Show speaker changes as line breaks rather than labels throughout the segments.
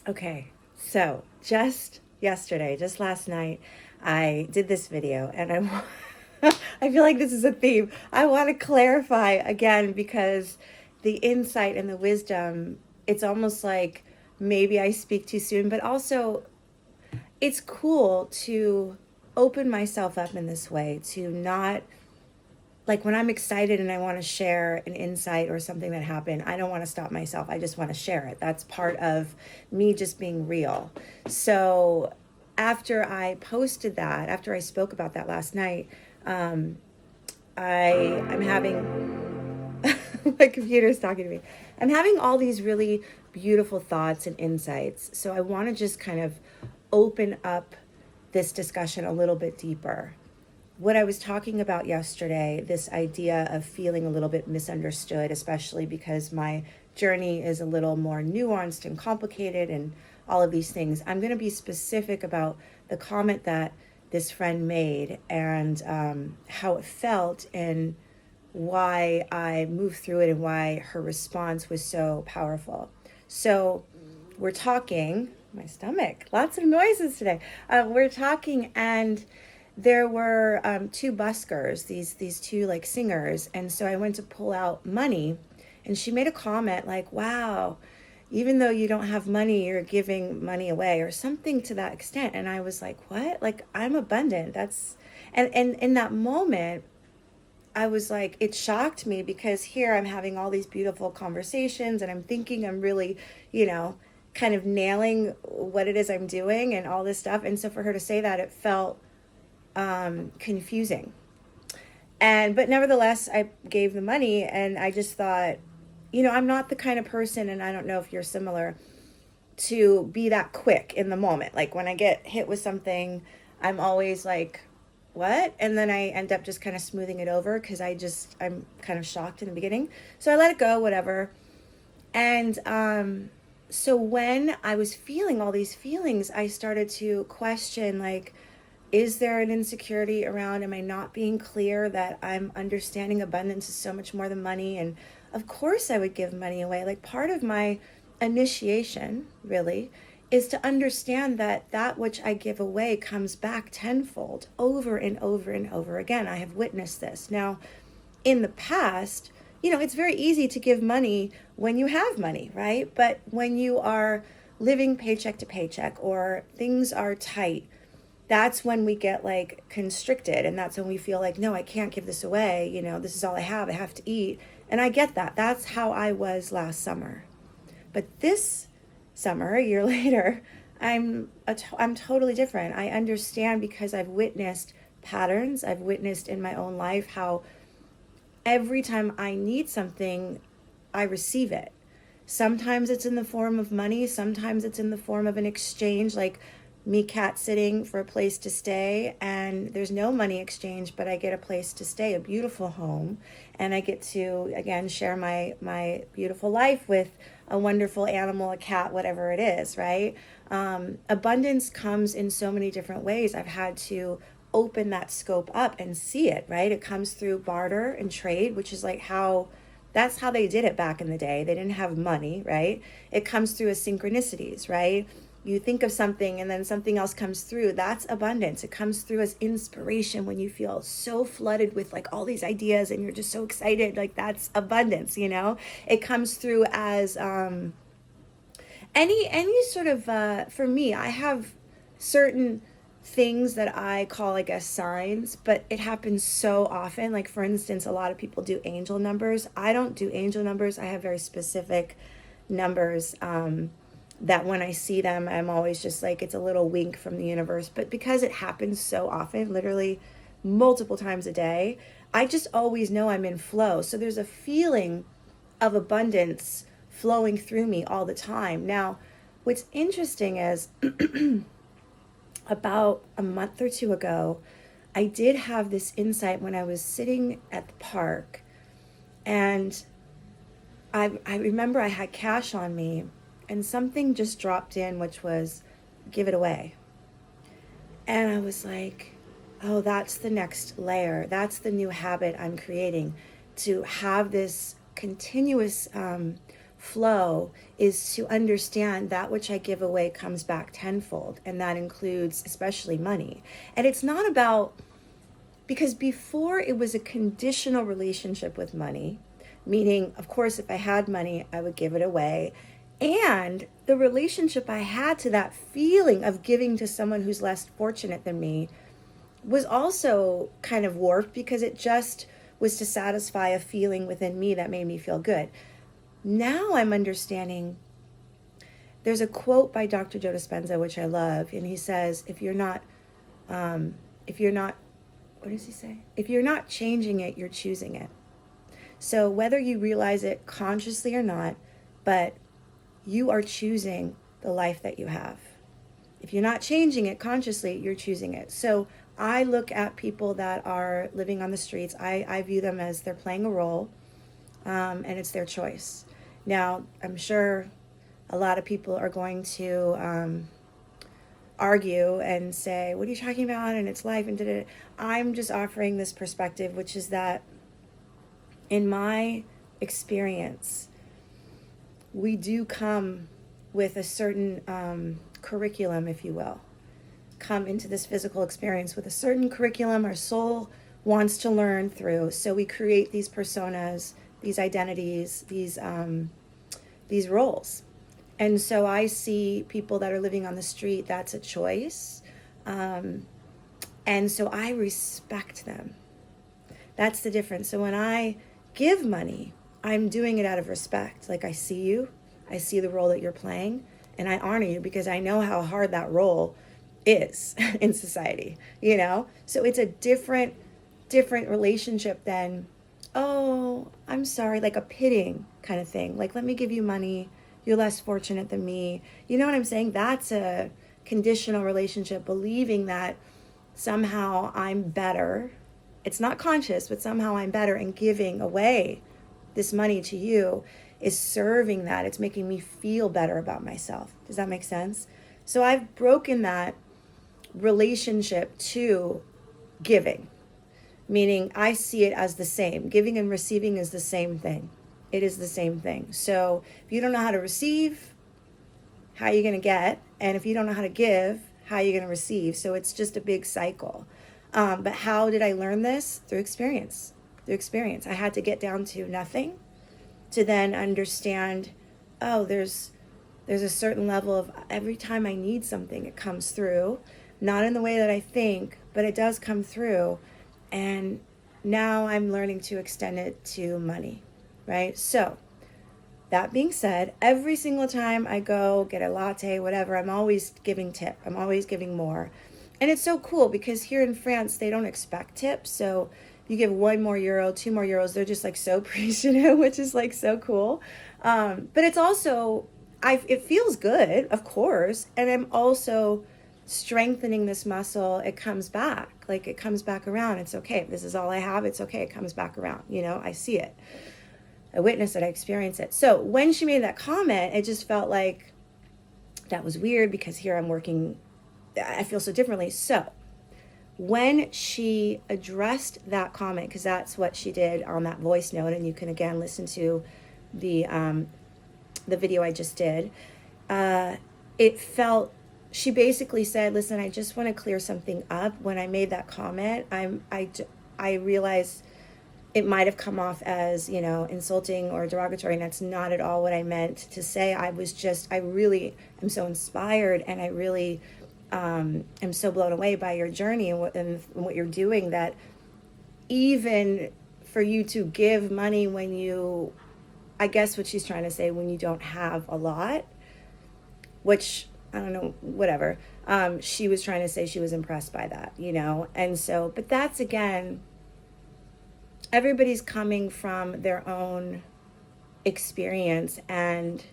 Okay, so just yesterday, just last night, I did this video and I feel like this is a theme. I want to clarify again because the insight and the wisdom, it's almost like maybe I speak too soon, but also it's cool to open myself up in this way, to not like when I'm excited and I want to share an insight or something that happened, I don't want to stop myself. I just want to share it. That's part of me just being real. So after I posted that, after I spoke about that last night, um, I'm having my computer's talking to me. I'm having all these really beautiful thoughts and insights. So I want to just kind of open up this discussion a little bit deeper. What I was talking about yesterday, this idea of feeling a little bit misunderstood, especially because my journey is a little more nuanced and complicated and all of these things. I'm going to be specific about the comment that this friend made and how it felt and why I moved through it and why her response was so powerful. So we're talking, my stomach, lots of noises today. We're talking and there were two buskers, these two like singers, and so I went to pull out money, and she made a comment like, "Wow, even though you don't have money, you're giving money away," or something to that extent. And I was like, "What? Like I'm abundant." That's and in that moment, I was like, it shocked me because here I'm having all these beautiful conversations, and I'm thinking I'm really, you know, kind of nailing what it is I'm doing and all this stuff. And so for her to say that, it felt confusing. But nevertheless, I gave the money and I just thought, I'm not the kind of person, and I don't know if you're similar, to be that quick in the moment. Like when I get hit with something, I'm always like, what? And then I end up just kind of smoothing it over because I'm kind of shocked in the beginning. So I let it go, whatever. And so when I was feeling all these feelings, I started to question, like, is there an insecurity around? Am I not being clear that I'm understanding abundance is so much more than money? And of course, I would give money away. Like, part of my initiation, really, is to understand that that which I give away comes back tenfold over and over and over again. I have witnessed this. Now, in the past, it's very easy to give money when you have money, right? But when you are living paycheck to paycheck or things are tight, that's when we get like constricted, and that's when we feel like, no, I can't give this away, this is all I have to eat. And I get that. That's how I was last summer. But this summer, a year later, I'm totally different. I understand because I've witnessed patterns. I've witnessed in my own life how every time I need something, I receive it. Sometimes it's in the form of money, sometimes it's in the form of an exchange, like me cat sitting for a place to stay, and there's no money exchange, but I get a place to stay, a beautiful home, and I get to again share my beautiful life with a wonderful animal, a cat, whatever it is, right? Abundance comes in so many different ways. I've had to open that scope up and see it, right? It comes through barter and trade, which is like that's how they did it back in the day. They didn't have money, right? It comes through as synchronicities, right? You think of something and then something else comes through. That's abundance. It comes through as inspiration when you feel so flooded with like all these ideas and you're just so excited. Like that's abundance, It comes through as any sort of for me, I have certain things that I call, I guess, signs, but it happens so often. Like, for instance, a lot of people do angel numbers. I don't do angel numbers. I have very specific numbers that when I see them, I'm always just like, it's a little wink from the universe. But because it happens so often, literally multiple times a day, I just always know I'm in flow. So there's a feeling of abundance flowing through me all the time. Now, what's interesting is about a month or two ago, I did have this insight when I was sitting at the park, and I remember I had cash on me, and something just dropped in, which was give it away. And I was like, oh, that's the next layer. That's the new habit I'm creating, to have this continuous flow is to understand that which I give away comes back tenfold. And that includes especially money. And it's not about, because before it was a conditional relationship with money, meaning, of course, if I had money, I would give it away. And the relationship I had to that feeling of giving to someone who's less fortunate than me was also kind of warped, because it just was to satisfy a feeling within me that made me feel good. Now I'm understanding, there's a quote by Dr. Joe Dispenza, which I love, and he says, if you're not, what does he say? If you're not changing it, you're choosing it. So whether you realize it consciously or not, but you are choosing the life that you have. If you're not changing it consciously, you're choosing it. So I look at people that are living on the streets, I view them as they're playing a role, and it's their choice. Now, I'm sure a lot of people are going to argue and say, what are you talking about? And it's life and da-da-da. I'm just offering this perspective, which is that in my experience, we do come with a certain curriculum, if you will, come into this physical experience with a certain curriculum our soul wants to learn through. So we create these personas, these identities, these roles. And so I see people that are living on the street, that's a choice. And so I respect them. That's the difference. So when I give money, I'm doing it out of respect. Like, I see you, I see the role that you're playing, and I honor you because I know how hard that role is in society, you know? So it's a different relationship than, oh, I'm sorry, like a pitting kind of thing. Like, let me give you money, you're less fortunate than me. You know what I'm saying? That's a conditional relationship, believing that somehow I'm better. It's not conscious, but somehow I'm better, and giving away this money to you is serving that. It's making me feel better about myself. Does that make sense? So I've broken that relationship to giving, meaning I see it as the same. Giving and receiving is the same thing. It is the same thing. So if you don't know how to receive, how are you going to get? And if you don't know how to give, how are you going to receive? So it's just a big cycle. But how did I learn this? Through experience. Through experience. I had to get down to nothing to then understand, oh, there's a certain level of every time I need something, it comes through. Not in the way that I think, but it does come through. And now I'm learning to extend it to money, right? So that being said, every single time I go get a latte, whatever, I'm always giving tip. I'm always giving more. And it's so cool because here in France, they don't expect tips. So you give €1 more, €2 more, they're just like so appreciative, which is like so cool. But it's also, it feels good, of course. And I'm also strengthening this muscle. It comes back, like it comes back around. It's okay. If this is all I have, it's okay. It comes back around. You know, I see it. I witness it. I experience it. So when she made that comment, it just felt like that was weird because here I'm working, I feel so differently. So when she addressed that comment, because that's what she did on that voice note, and you can again listen to the video I just did, it felt, she basically said, listen, I just want to clear something up. When I made that comment, I realized it might have come off as, you know, insulting or derogatory, and that's not at all what I meant to say. I really am so inspired, and I really am so blown away by your journey and what you're doing, that even for you to give money when you, I guess what she's trying to say, when you don't have a lot, which I don't know, whatever. She was trying to say she was impressed by that, you know? And so, but that's again, everybody's coming from their own experience. And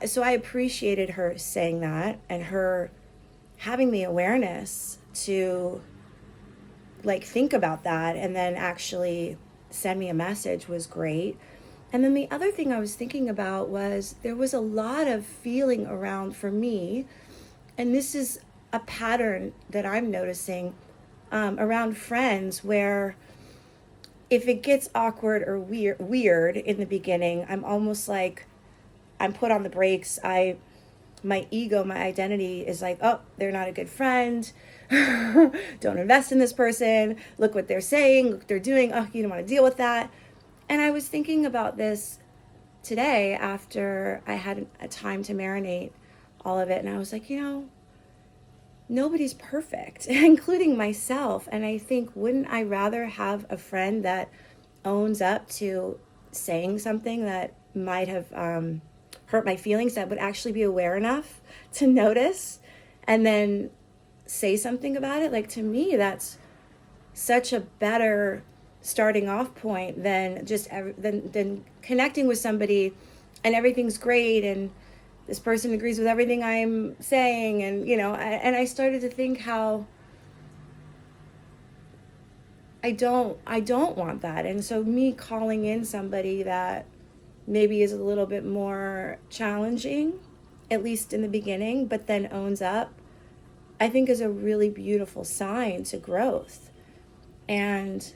so I appreciated her saying that, and her having the awareness to like think about that and then actually send me a message was great. And then the other thing I was thinking about was there was a lot of feeling around for me, and this is a pattern that I'm noticing around friends, where if it gets awkward or weird in the beginning, I'm almost like I'm put on the brakes. My ego, my identity is like, oh, they're not a good friend. Don't invest in this person. Look what they're saying. Look what they're doing. Oh, you don't want to deal with that. And I was thinking about this today after I had a time to marinate all of it. And I was like, nobody's perfect, including myself. And I think, wouldn't I rather have a friend that owns up to saying something that might have hurt my feelings, that would actually be aware enough to notice and then say something about it? Like, to me, that's such a better starting off point than than connecting with somebody and everything's great and this person agrees with everything I'm saying, and and I started to think how I don't want that. And so me calling in somebody that maybe is a little bit more challenging, at least in the beginning, but then owns up, I think is a really beautiful sign to growth. And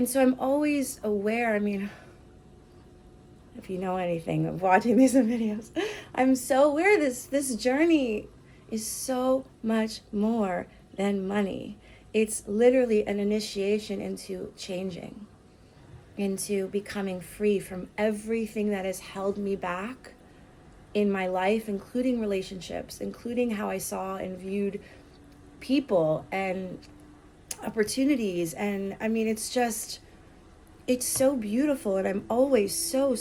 so I'm always aware. I mean, if you know anything of watching these videos, I'm so aware this journey is so much more than money. It's literally an initiation into changing, into becoming free from everything that has held me back in my life, including relationships, including how I saw and viewed people and opportunities. And I mean, it's so beautiful. And I'm always so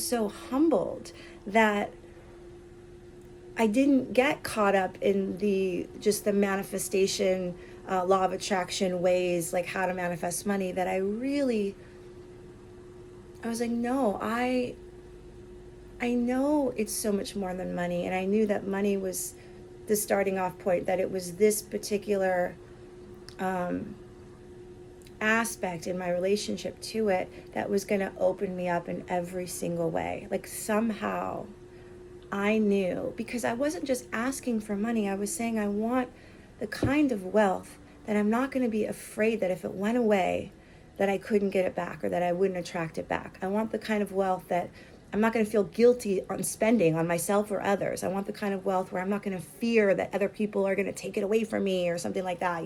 humbled that I didn't get caught up in the manifestation, law of attraction ways, like how to manifest money, that I was like, no, I know it's so much more than money. And I knew that money was the starting off point, that it was this particular aspect in my relationship to it that was going to open me up in every single way. Like, somehow I knew, because I wasn't just asking for money. I was saying I want the kind of wealth that I'm not going to be afraid that if it went away, that I couldn't get it back or that I wouldn't attract it back. I want the kind of wealth that I'm not going to feel guilty on spending on myself or others. I want the kind of wealth where I'm not going to fear that other people are going to take it away from me or something like that,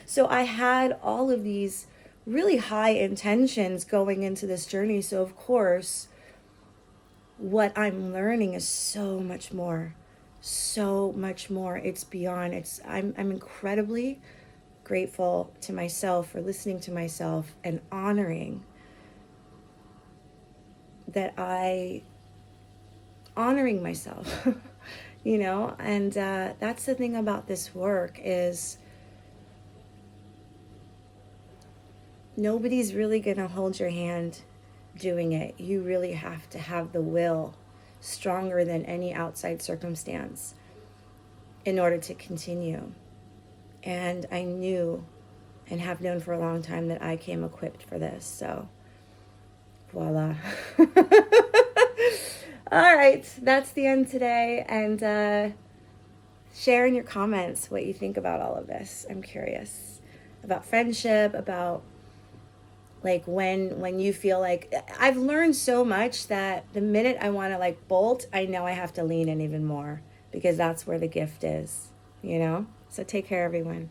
So I had all of these really high intentions going into this journey. So of course, what I'm learning is so much more. It's beyond. I'm incredibly grateful to myself for listening to myself and honoring myself, and that's the thing about this work, is nobody's really going to hold your hand doing it. You really have to have the will stronger than any outside circumstance in order to continue. And I knew and have known for a long time that I came equipped for this. So voila. All right, that's the end today. And share in your comments what you think about all of this. I'm curious about friendship, about like when you feel like, I've learned so much that the minute I want to like bolt, I know I have to lean in even more, because that's where the gift is, So take care, everyone.